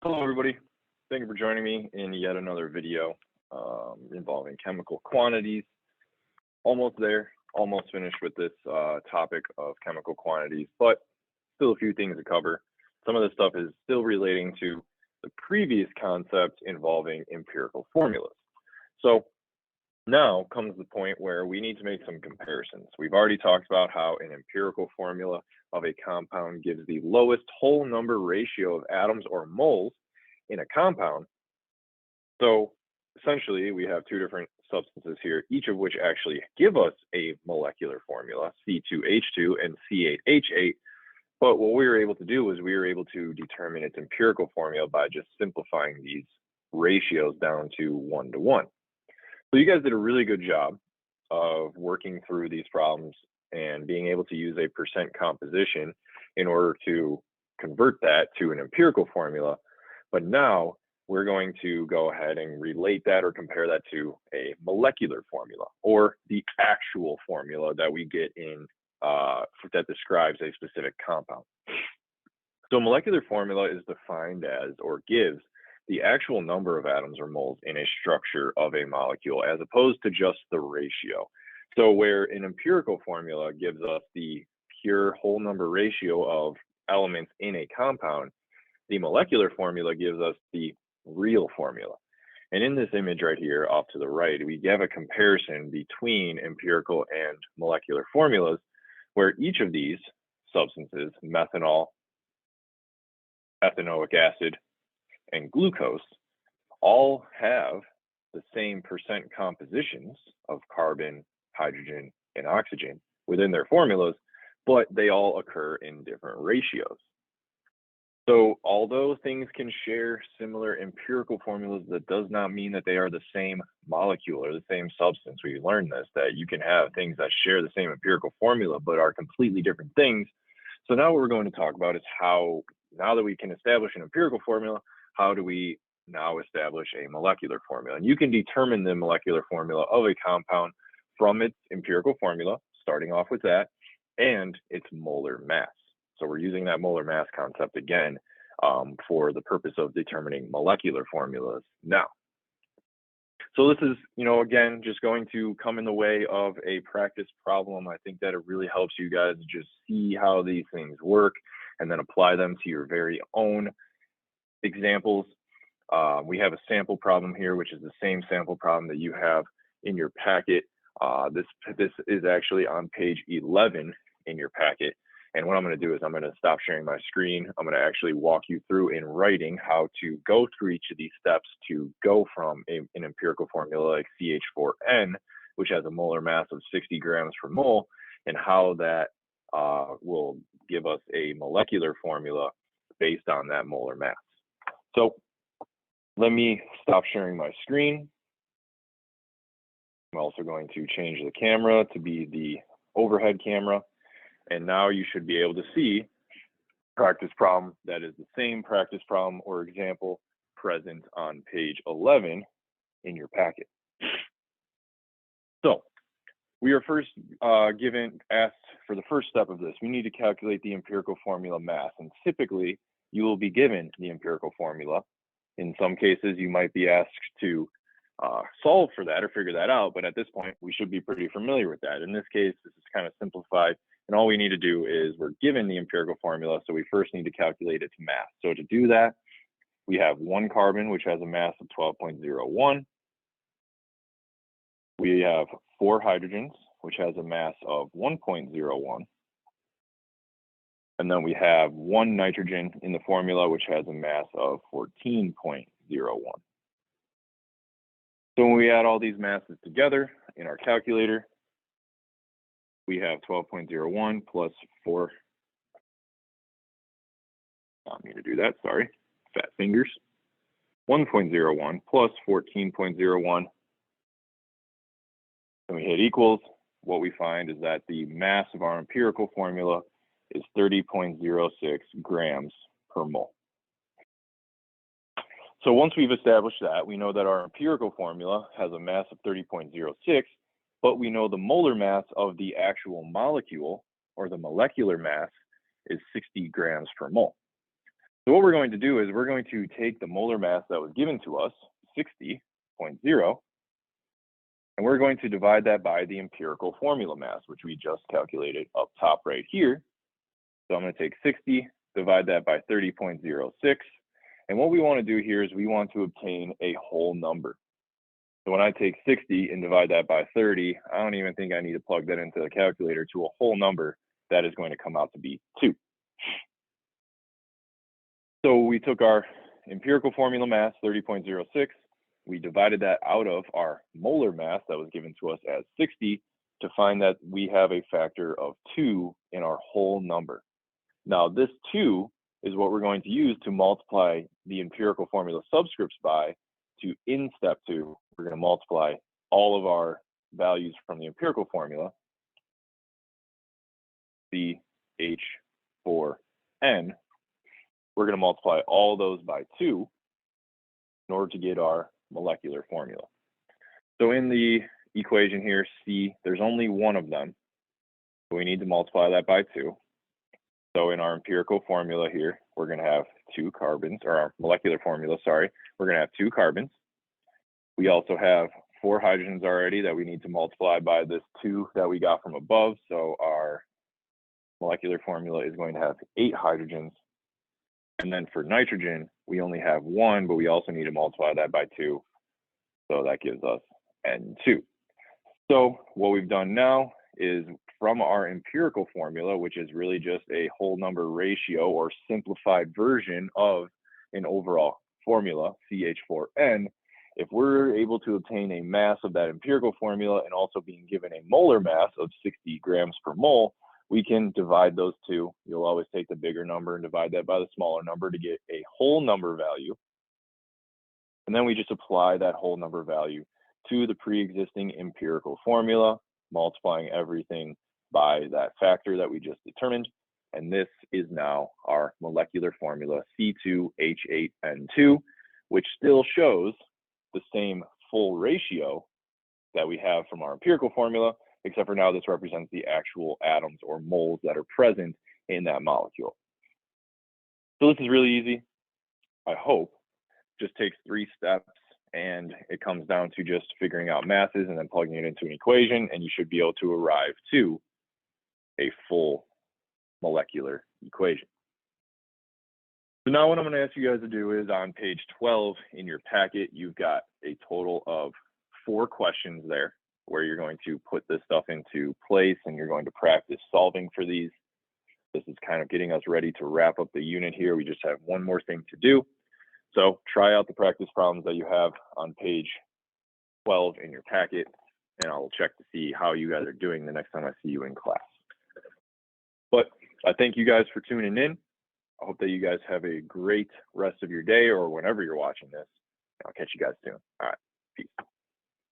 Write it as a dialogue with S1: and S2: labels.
S1: Hello, everybody. Thank you for joining me in yet another video involving chemical quantities. Almost there, almost finished with this topic of chemical quantities, but still a few things to cover. Some of this stuff is still relating to the previous concept involving empirical formulas. So now comes the point where we need to make some comparisons. We've already talked about how an empirical formula of a compound gives the lowest whole number ratio of atoms or moles in a compound. So essentially, we have two different substances here, each of which actually give us a molecular formula, C2H2 and C8H8. But what we were able to do was we were able to determine its empirical formula by just simplifying these ratios down to 1:1. So you guys did a really good job of working through these problems and being able to use a percent composition in order to convert that to an empirical formula. But now we're going to go ahead and relate that or compare that to a molecular formula or the actual formula that we get in that describes a specific compound. So molecular formula is defined as or gives the actual number of atoms or moles in a structure of a molecule as opposed to just the ratio. So where an empirical formula gives us the pure whole number ratio of elements in a compound, the molecular formula gives us the real formula. And in this image right here off to the right, we have a comparison between empirical and molecular formulas where each of these substances, methanol, ethanoic acid, and glucose, all have the same percent compositions of carbon, hydrogen, and oxygen within their formulas, but they all occur in different ratios. So although things can share similar empirical formulas, that does not mean that they are the same molecule or the same substance. We learned this, that you can have things that share the same empirical formula, but are completely different things. So now what we're going to talk about is how, now that we can establish an empirical formula, how do we now establish a molecular formula? And you can determine the molecular formula of a compound from its empirical formula, starting off with that, and its molar mass. So we're using that molar mass concept again for the purpose of determining molecular formulas now. So this is, again, just going to come in the way of a practice problem. I think that it really helps you guys just see how these things work and then apply them to your very own examples. We have a sample problem here, which is the same sample problem that you have in your packet. This is actually on page 11 in your packet. And what I'm going to do is I'm going to stop sharing my screen. I'm going to actually walk you through in writing how to go through each of these steps to go from an empirical formula like CH4N, which has a molar mass of 60 grams per mole, and how that will give us a molecular formula based on that molar mass. So let me stop sharing my screen. I'm also going to change the camera to be the overhead camera. And now you should be able to see practice problem that is the same practice problem or example present on page 11 in your packet. So we are first asked for the first step of this, we need to calculate the empirical formula mass. And typically you will be given the empirical formula. In some cases, you might be asked to solve for that or figure that out. But at this point, we should be pretty familiar with that. In this case, this is kind of simplified. And all we need to do is we're given the empirical formula, so we first need to calculate its mass. So to do that, we have one carbon, which has a mass of 12.01. We have 4 hydrogens, which has a mass of 1.01. And then we have 1 nitrogen in the formula, which has a mass of 14.01. So when we add all these masses together in our calculator, we have 12.01 plus 4. Not me to do that, sorry. Fat fingers. 1.01 plus 14.01. And we hit equals. What we find is that the mass of our empirical formula is 30.06 grams per mole. So once we've established that, we know that our empirical formula has a mass of 30.06, but we know the molar mass of the actual molecule, or the molecular mass, is 60 grams per mole. So what we're going to do is we're going to take the molar mass that was given to us, 60.0, and we're going to divide that by the empirical formula mass, which we just calculated up top right here. So I'm going to take 60, divide that by 30.06. And what we want to do here is we want to obtain a whole number. So when I take 60 and divide that by 30, I don't even think I need to plug that into the calculator to a whole number that is going to come out to be 2. So we took our empirical formula mass, 30.06. We divided that out of our molar mass that was given to us as 60 to find that we have a factor of 2 in our whole number. Now, this 2 is what we're going to use to multiply the empirical formula subscripts by to, in step 2, we're going to multiply all of our values from the empirical formula, CH4N. We're going to multiply all those by 2 in order to get our molecular formula. So in the equation here, C, there's only one of them. So we need to multiply that by 2. So in our empirical formula here, we're going to have 2 carbons, or our molecular formula, sorry, we're going to have 2 carbons. We also have 4 hydrogens already that we need to multiply by this 2 that we got from above. So our molecular formula is going to have 8 hydrogens. And then for nitrogen, we only have 1, but we also need to multiply that by 2. So that gives us N2. So what we've done now is from our empirical formula, which is really just a whole number ratio or simplified version of an overall formula, CH4N, if we're able to obtain a mass of that empirical formula and also being given a molar mass of 60 grams per mole, we can divide those two. You'll always take the bigger number and divide that by the smaller number to get a whole number value. And then we just apply that whole number value to the pre-existing empirical formula, multiplying everything by that factor that we just determined. And this is now our molecular formula, C2H8N2, which still shows the same full ratio that we have from our empirical formula, except for now this represents the actual atoms or moles that are present in that molecule. So this is really easy, I hope. Just takes 3 steps, and it comes down to just figuring out masses and then plugging it into an equation, and you should be able to arrive to a full molecular equation. So now what I'm going to ask you guys to do is on page 12 in your packet, you've got a total of 4 questions there where you're going to put this stuff into place and you're going to practice solving for these. This is kind of getting us ready to wrap up the unit here. We just have one more thing to do. So try out the practice problems that you have on page 12 in your packet, and I'll check to see how you guys are doing the next time I see you in class. But I thank you guys for tuning in. I hope that you guys have a great rest of your day or whenever you're watching this. I'll catch you guys soon. All right, peace.